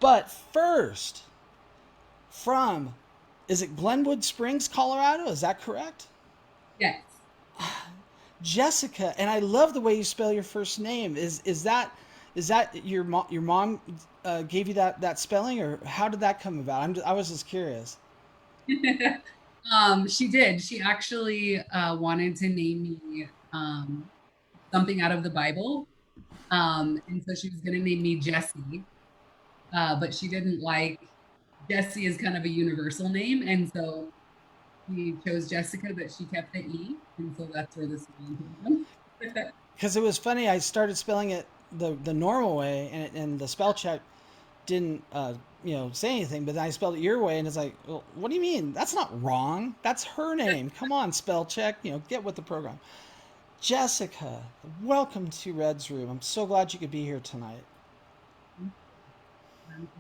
But first, from, is it Glenwood Springs, Colorado? Is that correct? Yes. Jesseca, and I love the way you spell your first name. Is that your mom gave you that spelling, or how did that come about? I was just curious. She did. She actually wanted to name me something out of the Bible. And so she was going to name me Jesse, but she didn't like Jesse is kind of a universal name. And so we chose Jessica, but she kept the E. And so that's where this name came from. Because it was funny. I started spelling it the normal way, and the spell check didn't say anything. But then I spelled it your way, and it's like, well, what do you mean? That's not wrong. That's her name. Come on, spell check. Get with the program. Jessica, welcome to Red's Room. I'm so glad you could be here tonight. I'm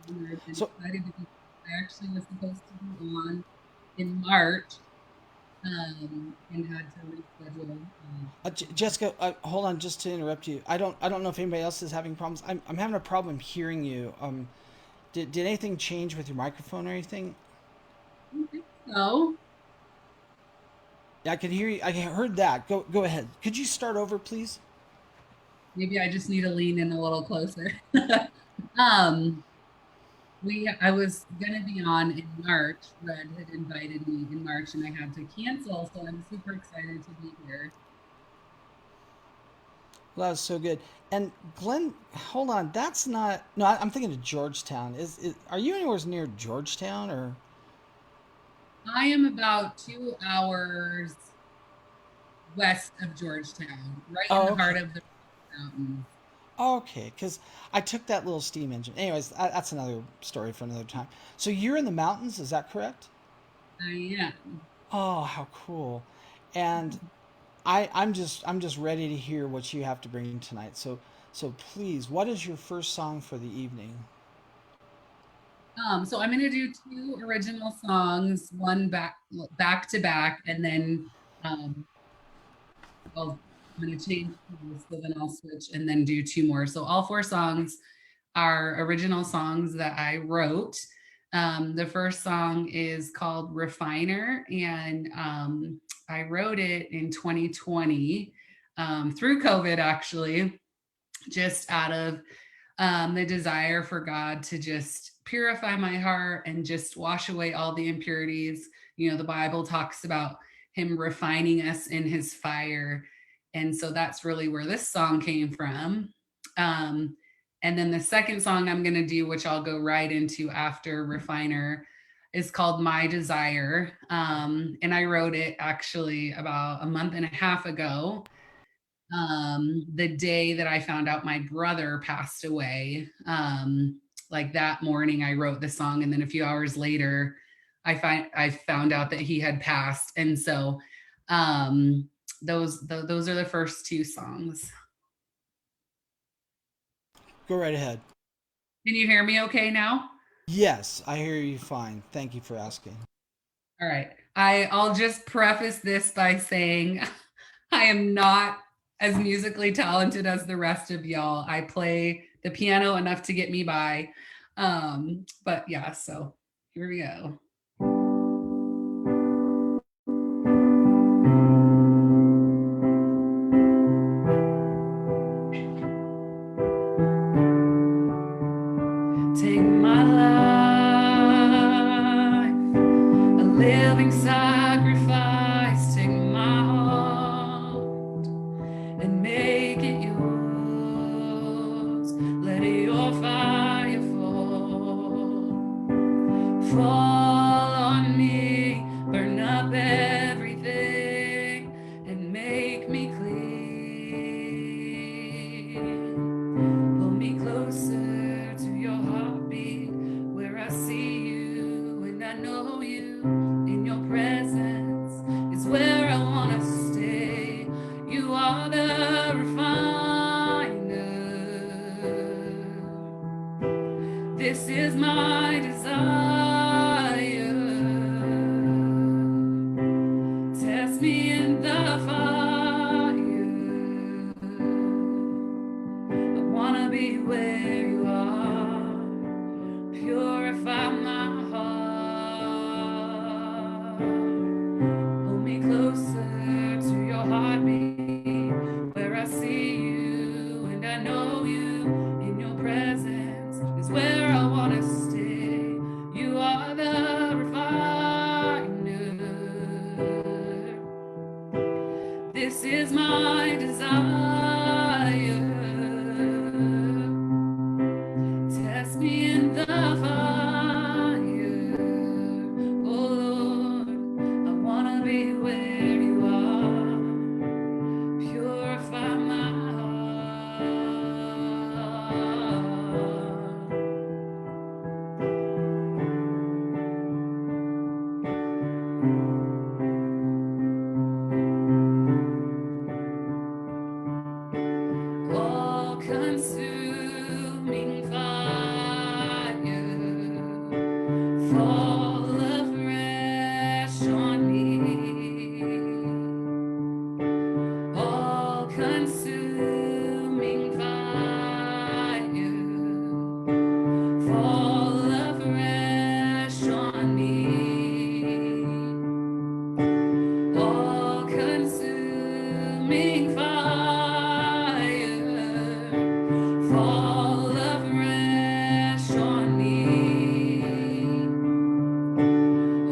honored and So, excited to be. I actually was supposed to be on in March and had to reschedule. Jessica, hold on, just to interrupt you. I don't know if anybody else is having problems. I'm having a problem hearing you. Did anything change with your microphone or anything? So Yeah, I can hear you. I heard that. Go ahead. Could you start over, please? maybe I just need to lean in a little closer. um, I was gonna be on in March. Red had invited me in March, and I had to cancel. So I'm super excited to be here. Well, that was so good. And Glenn, hold on. That's not. No, I'm thinking of Georgetown. Are you anywhere near Georgetown or? I am about 2 hours west of Georgetown, right in Oh, the heart okay. of the mountains. Okay, because I took that little steam engine. Anyways, that's another story for another time. So you're in the mountains, is that correct? I am. Oh, how cool! And I'm just ready to hear what you have to bring tonight. So please, what is your first song for the evening? So I'm gonna do two original songs, one back to back, and then um, I'm gonna change keys, so then I'll switch and then do two more. So all four songs are original songs that I wrote. The first song is called Refiner, and I wrote it in 2020 through COVID, actually, just out of the desire for God to just purify my heart and just wash away all the impurities. The Bible talks about Him refining us in His fire. And so that's really where this song came from. Um, and then the second song I'm going to do, which I'll go right into after Refiner, is called My Desire. And I wrote it actually about a month and a half ago, the day that I found out my brother passed away. Like that morning, I wrote the song, and then a few hours later, I found out that he had passed, and so those are the first two songs. Go right ahead. Can you hear me okay now? Yes, I hear you fine. Thank you for asking. All right. I'll just preface this by saying I am not as musically talented as the rest of y'all. I play the piano enough to get me by. But yeah, so here we go. Take my life, a living sacrifice. Take my heart and make it yours. Let your fire fall on me, burn up everything and make me clean. Pull me closer to your heartbeat, where I see you and I know you. In your presence is where I want to stay. You are the refiner. This is my desire. Test me in the fire. I wanna be where you are. purify my heart. Pull me closer to your heartbeat, where I see you and I know you. In your presence is where I want to stay. You are the refiner. This is my desire. Test me in the fire. Oh Lord, I want to be where you are. Purify my heart. All consuming fire, fall afresh on me. All consuming fire, fall afresh on me. All consuming fire, fall afresh on me.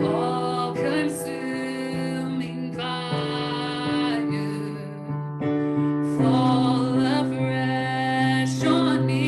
All consuming fire, fall afresh on me.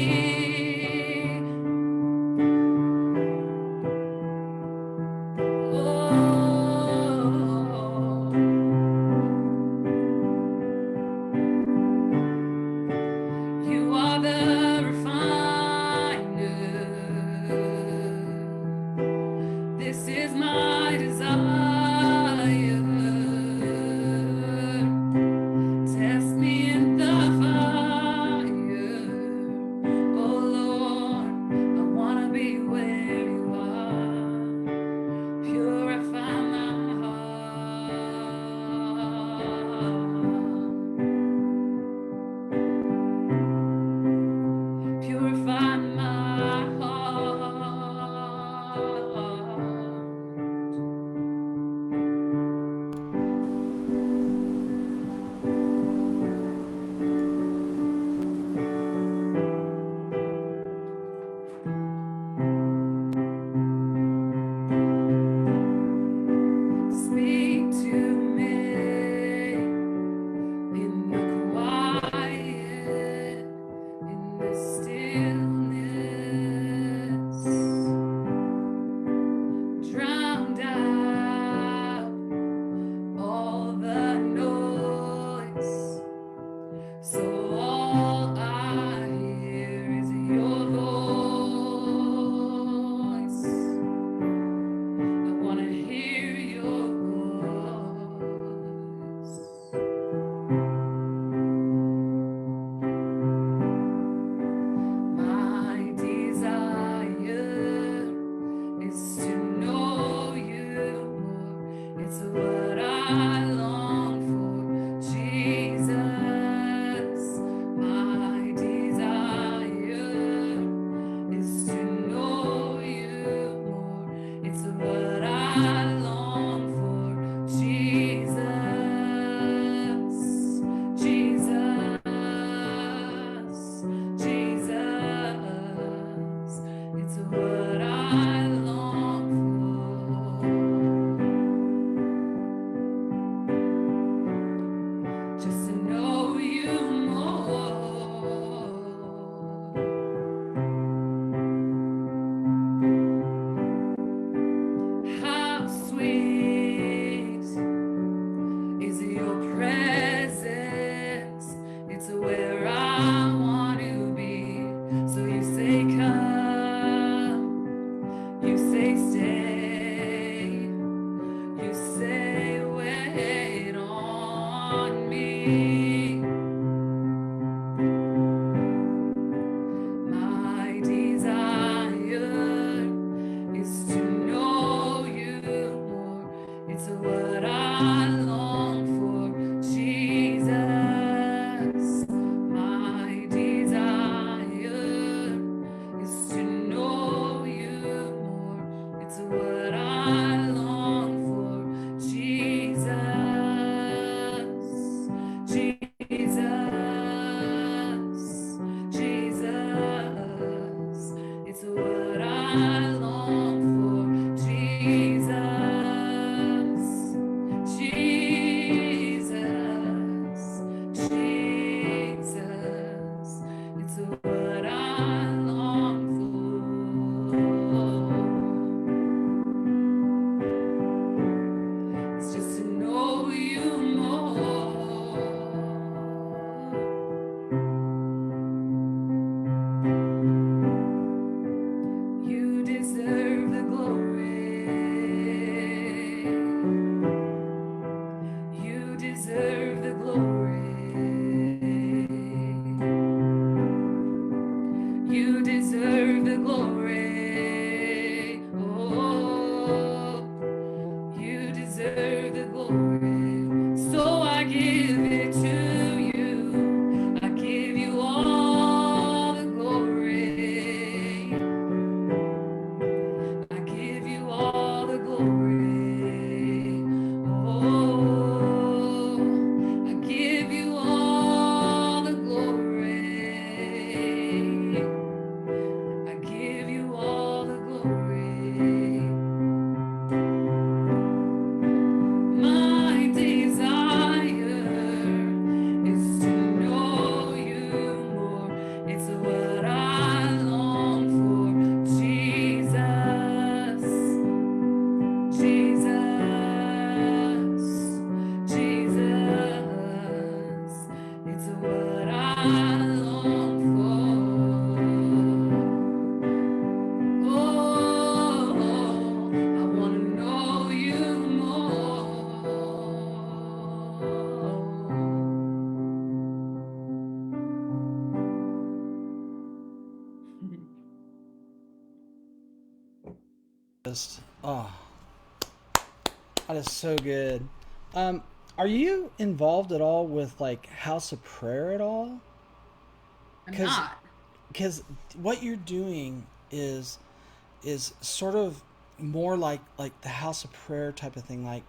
I long for. Jesus, Jesus, Jesus. It's what I long for. It's just to know you more. You deserve the glory. You deserve the glory. You deserve the glory. Oh, you deserve the glory. So I give it to you. I give you all the glory. I give you all the glory. Oh, I give you all the glory. I give you all the glory. My desire is to know you more. It's what I long for. Jesus, Jesus, Jesus. It's what I long for. Oh, I want to know you more. Just, oh, that is so good. Um, are you involved at all with like House of Prayer at all? I'm Because not. because what you're doing is sort of more like the House of Prayer type of thing, like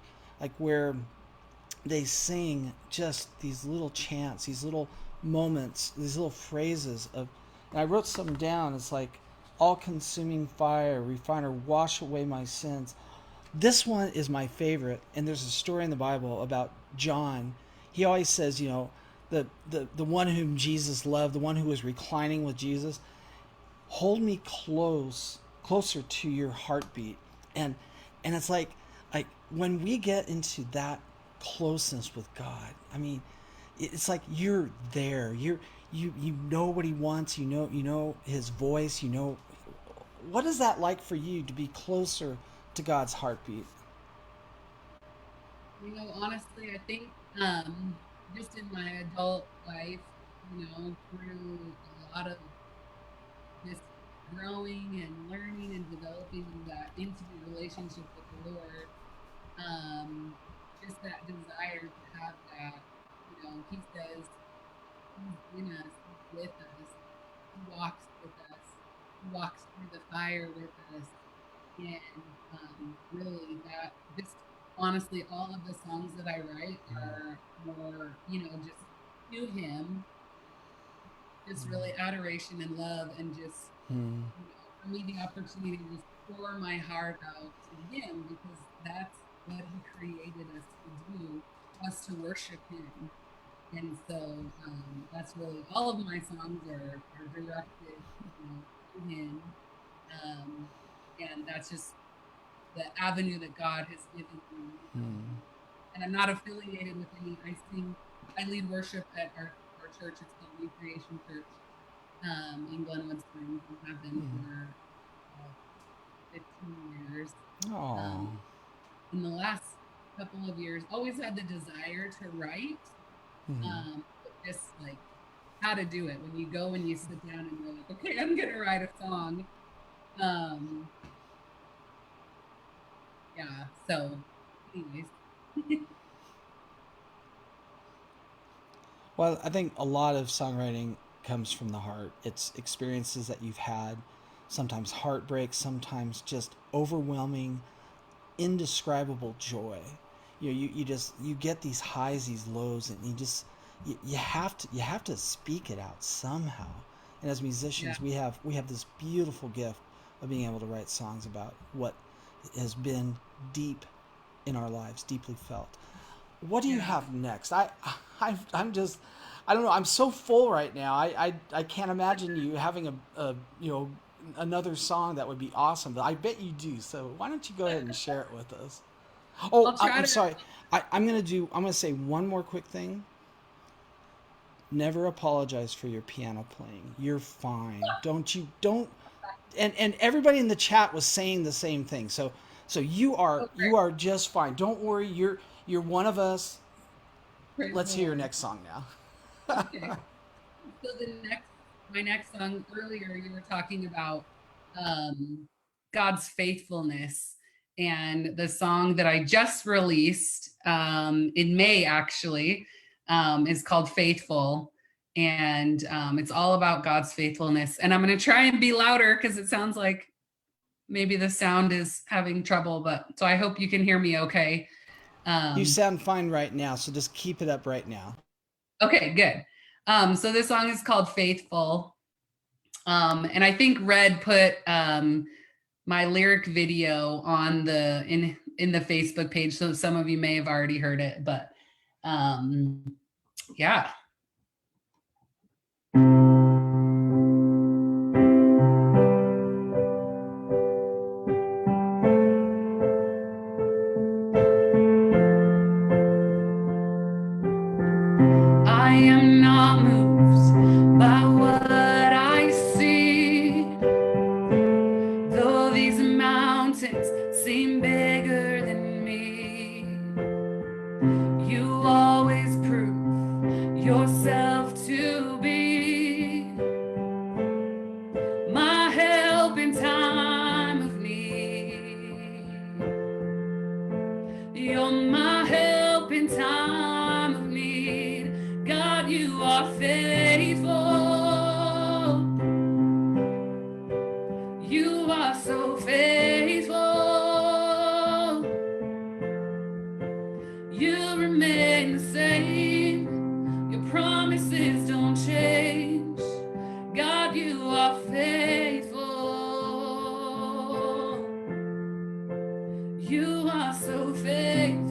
where they sing just these little chants, these little moments, these little phrases of. And I wrote some down. It's like all consuming fire, refiner, wash away my sins. This one is my favorite, and there's a story in the Bible about John. He always says, the one whom Jesus loved, the one who was reclining with Jesus, hold me closer to your heartbeat. And it's like when we get into that closeness with God, I mean, it's like you're there. You know what he wants, you know his voice, what is that like for you to be closer to God's heartbeat? Honestly, I think just in my adult life, through a lot of this growing and learning and developing that intimate relationship with the Lord, um, just that desire to have that, He says He's in us, He's with us, He walks with us, He walks through the fire with us, and really that just honestly all of the songs that I write are more just to him, just really adoration and love, and just Hmm. for me the opportunity to just pour my heart out to him, because that's what he created us to do, us to worship him. And so that's really all of my songs are directed to him, um, and that's just the avenue that God has given me. Hmm. And I'm not affiliated with any. I lead worship at our church. It's called New Creation Church in Glenwood Springs, and have been for uh, 15 years. Oh. Um, in the last couple of years, always had the desire to write, Hmm. but just like how to do it when you go and you sit down and you're like, okay, I'm gonna write a song. Um, yeah. So, anyways. Well, I think a lot of songwriting comes from the heart. It's experiences that you've had, sometimes heartbreak, sometimes just overwhelming, indescribable joy. You get these highs, these lows, and you have to speak it out somehow. And as Yeah. musicians, we have this beautiful gift of being able to write songs about what has been deep in our lives, deeply felt. What do you Yeah. have next? I'm just, I don't know. I'm so full right now. I can't imagine you having a another song that would be awesome. But I bet you do. So why don't you go ahead and share it with us? Oh, I'll I'm, try I'm to. sorry. I'm gonna say one more quick thing. Never apologize for your piano playing. You're fine. Don't and everybody in the chat was saying the same thing. So Okay. you are just fine. Don't worry. You're one of us. Praise Let's the hear your Lord. next song now. Okay. So my next song earlier, you were talking about um, God's faithfulness, and the song that I just released in May actually is called Faithful. And it's all about God's faithfulness. And I'm going to try and be louder because it sounds like maybe the sound is having trouble, but so I hope you can hear me okay. You Um, sound fine right now, so just keep it up right now. okay, good. So this song is called Faithful. And I think Red put my lyric video on in the Facebook page, so some of you may have already heard it, but yeah. I am not moved by what I see, though these mountains seem bigger than me. You always prove yourself to be my help in time of need. You're my help in time of need. God, you are faithful. You are so faithful. You remain the same. Your promises don't change. God, you are faithful. You are so faithful.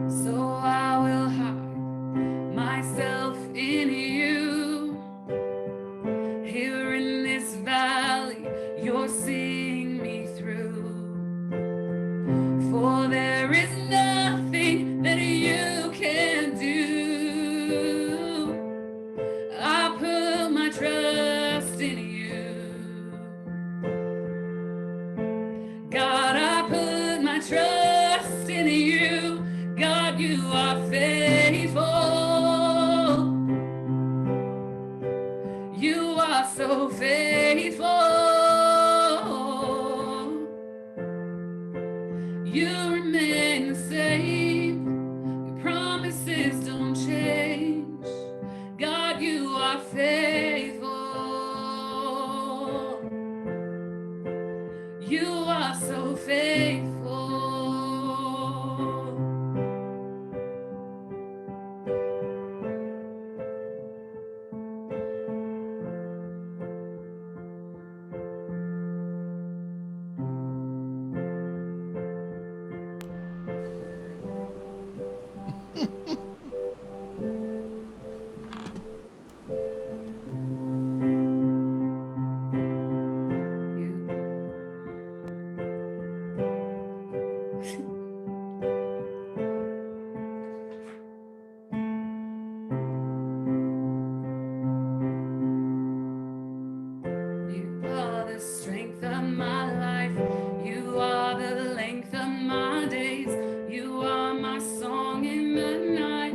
So I will hide myself in you. Here in this valley, you're seeing me through. For there is nothing that you can do. I put my trust in you. God, I put my trust in you. God, you are faithful. You are so faithful. You remain the same. Your promises don't change. God, you are faithful. You are so faithful. You are the strength of my life. You are the length of my days. You are my song in the night.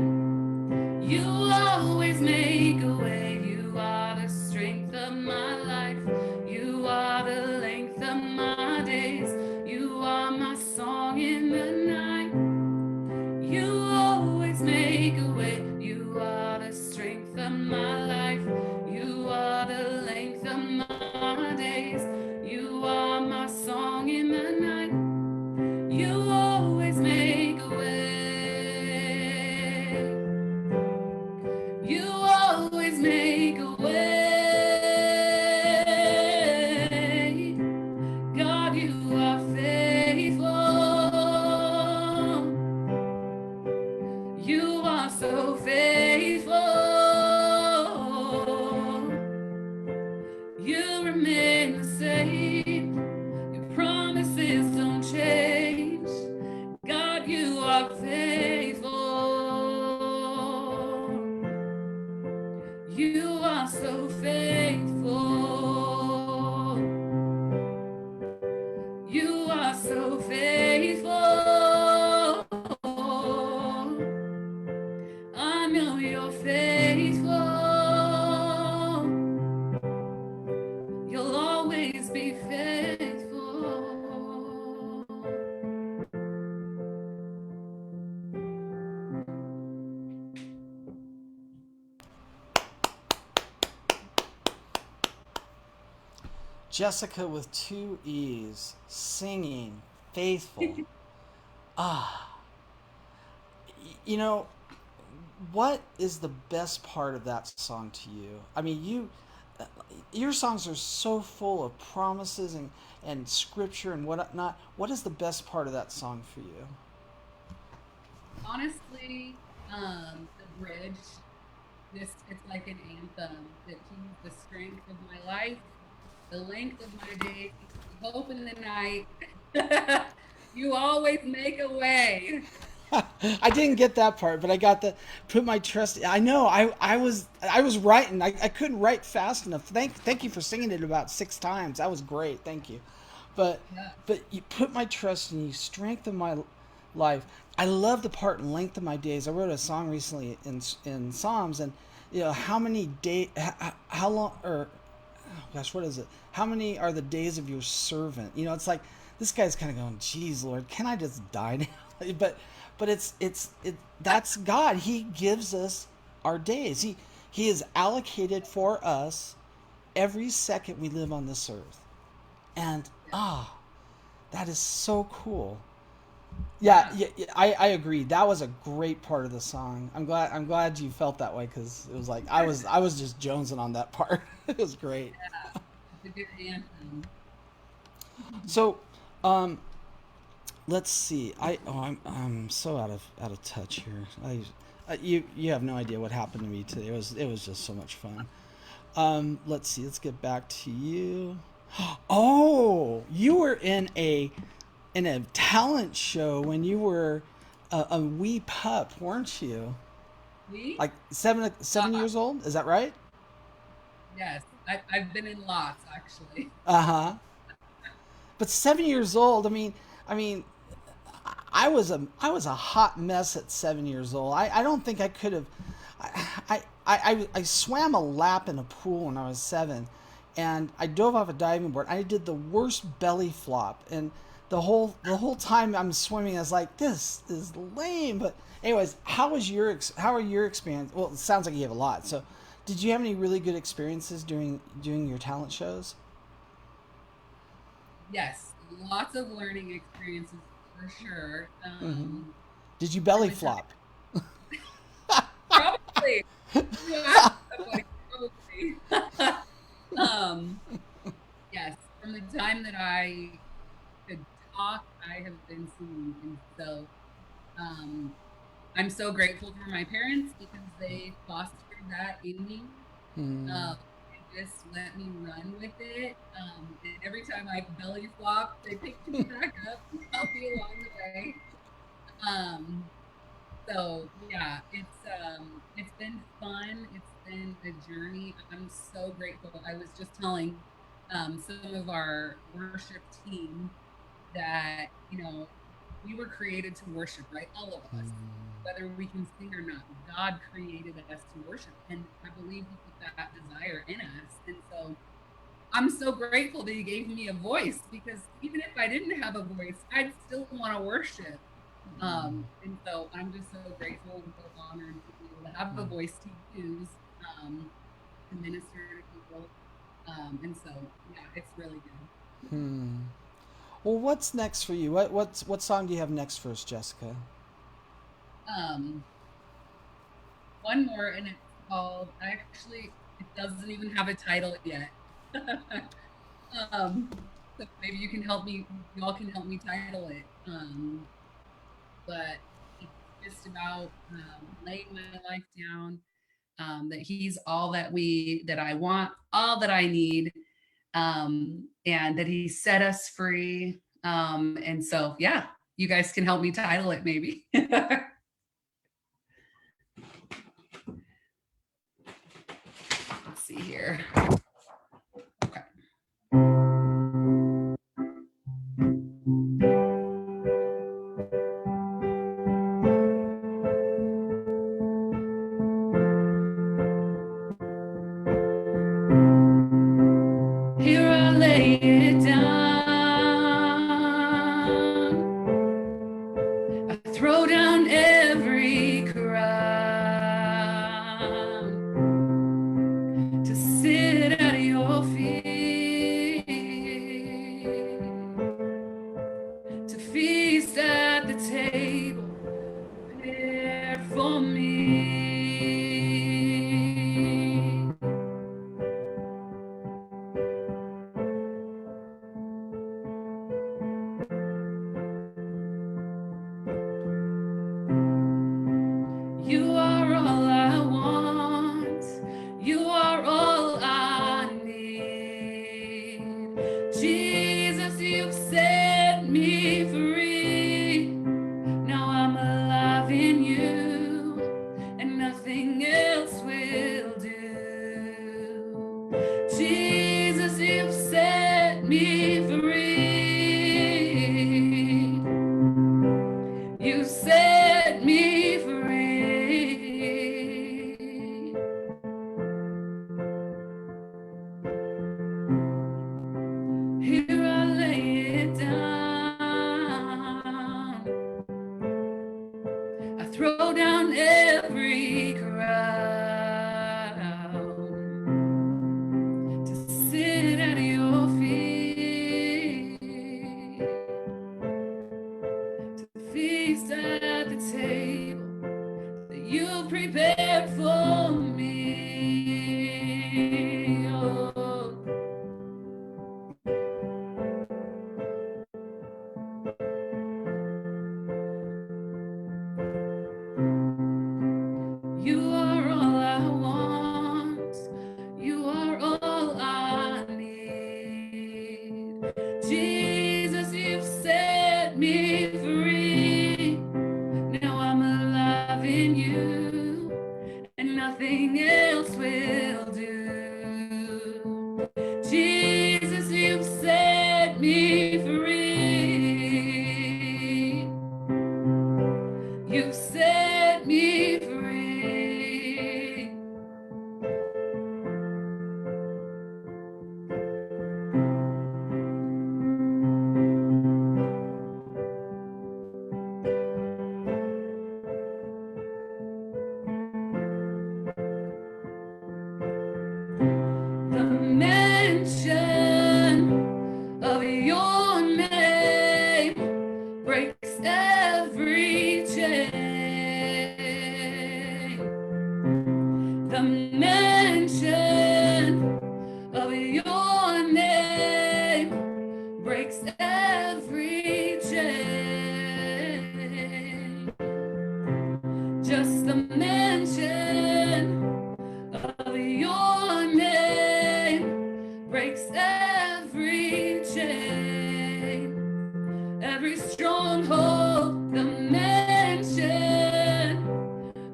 are faithful. You are so faithful. You are so faithful. I know you're faithful. You'll always be faithful. Jesseca with two E's, singing, faithful. Ah, you know, what is the best part of that song to you? I mean, your songs are so full of promises and scripture and whatnot. What is the best part of that song for you? Honestly, the bridge, this it's like an anthem that he's the strength of my life, the length of my days, the hope in the night. You always make a way. I didn't get that part, but I got the put my trust. I know. I was writing. I couldn't write fast enough. Thank you for singing it about 6 times. That was great. Thank you. But Yeah. but you put my trust in you, strengthen my life. I love the part length of my days. I wrote a song recently in Psalms, and how many day how long or oh gosh, what is it? How many are the days of your servant? It's like this guy's kind of going, "Geez, Lord, can I just die now?" but that's God. He gives us our days. He is allocated for us every second we live on this earth, and that is so cool. Yeah, Yeah. yeah, yeah, I agree. That was a great part of the song. I'm glad you felt that way because it was like I was just jonesing on that part. It was great. It's a good anthem. So, um, let's see. I'm so out of touch here. You have no idea what happened to me today. It was just so much fun. Let's see. Let's get back to you. Oh, you were in a talent show when you were a wee pup, weren't you? Me? Like seven Uh, years old. Is that right? yes, I've been in lots actually. Uh huh. But 7 years old. I mean, I was a hot mess at 7 years old. I don't think I could have. I swam a lap in a pool when I was 7, and I dove off a diving board. I did the worst belly flop, and the whole time I'm swimming, I was like, this is lame. But anyways, how are your experience? Well, it sounds like you have a lot. So, did you have any really good experiences doing your talent shows? Yes, lots of learning experiences for sure. Did you From belly the time flop? probably you asked somebody probably. um, yes, from the time that I could talk, I have been singing, and so um, I'm so grateful for my parents because they fostered that in me. Hmm. And just let me run with it. And every time I belly flop, they picked me back up and helped me along the way. Um, so yeah, it's been fun. It's been a journey. I'm so grateful. I was just telling some of our worship team that, we were created to worship, right? All of us, whether we can sing or not. God created us to worship. And I believe He put that desire in us. And so I'm so grateful that He gave me a voice because even if I didn't have a voice, I'd still want to worship. And so I'm just so grateful and so honored to be able to have a voice to use um, to minister to people. And so, yeah, it's really good. Hmm. Well, what's next for you? What song do you have next for us, Jessica? Um, one more, and it's called, actually, it doesn't even have a title yet. um, so maybe y'all can help me title it. But it's just about laying my life down, that He's all that I want, all that I need, and that He set us free. And so, yeah. you guys can help me title it maybe. Let's see here. Okay. Here I lay it down. I throw down every crown to sit at your feet, to feast at the table prepared for me. You are all I want. You are all I need. Jesus, you've set me free. Now I'm alive in you, and nothing else will do. Jesus, you've set me free. You set me free. Here I lay it down. I throw down every crown to sit at your feet, to feast at the table that you prepared for me. Oh. You are all I want. You are all I need. Jesus, you've set me free. Now I'm alive in you, and nothing else will do. Jesus, you've set me free. You've set me free. The mention of your name breaks every chain. The mention of your name breaks every chain. Just the mention of your name breaks every chain, every stronghold. The mention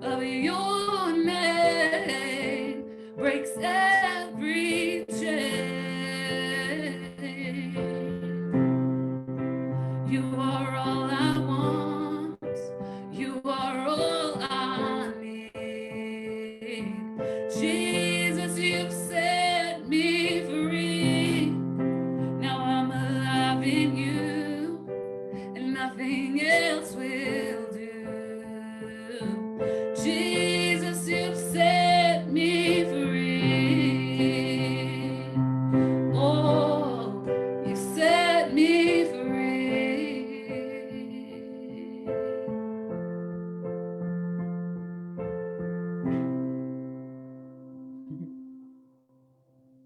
of your name breaks every chain. You are all I want. You are all I need. Jesus, you've set me free. Now I'm alive in you, and nothing else will do. Jesus, you've set me free. Oh, you set me free.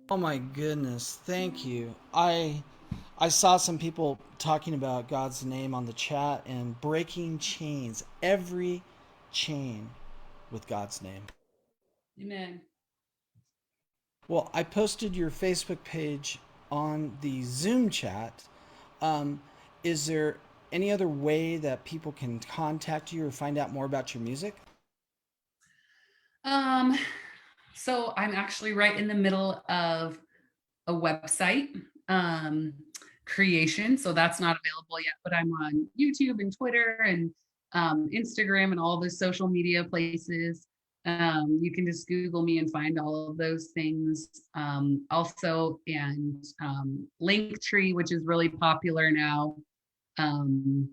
Oh my goodness, thank you. I saw some people talking about God's name on the chat and breaking chains, every chain with God's name. Amen. Well, I posted your Facebook page on the Zoom chat. Um, is there any other way that people can contact you or find out more about your music? Um, so I'm actually right in the middle of a website creation. So that's not available yet, but I'm on YouTube and Twitter and Instagram and all the social media places. You can just Google me and find all of those things. Also, and Linktree, which is really popular now. Um,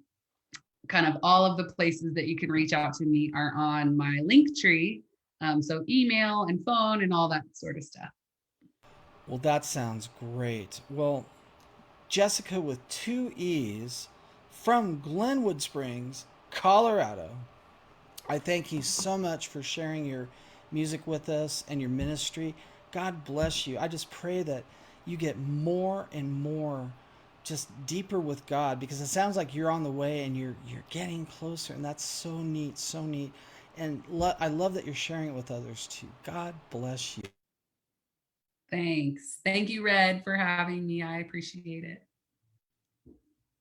Kind of all of the places that you can reach out to me are on my Linktree. So email and phone and all that sort of stuff. Well, that sounds great. Well, Jesseca with two E's from Glenwood Springs, Colorado. I thank you so much for sharing your music with us and your ministry. God bless you. I just pray that you get more and more just deeper with God, because it sounds like you're on the way and you're getting closer, and that's so neat, so neat. And I love that you're sharing it with others too. God bless you. Thanks. Thank you, Red, for having me. I appreciate it.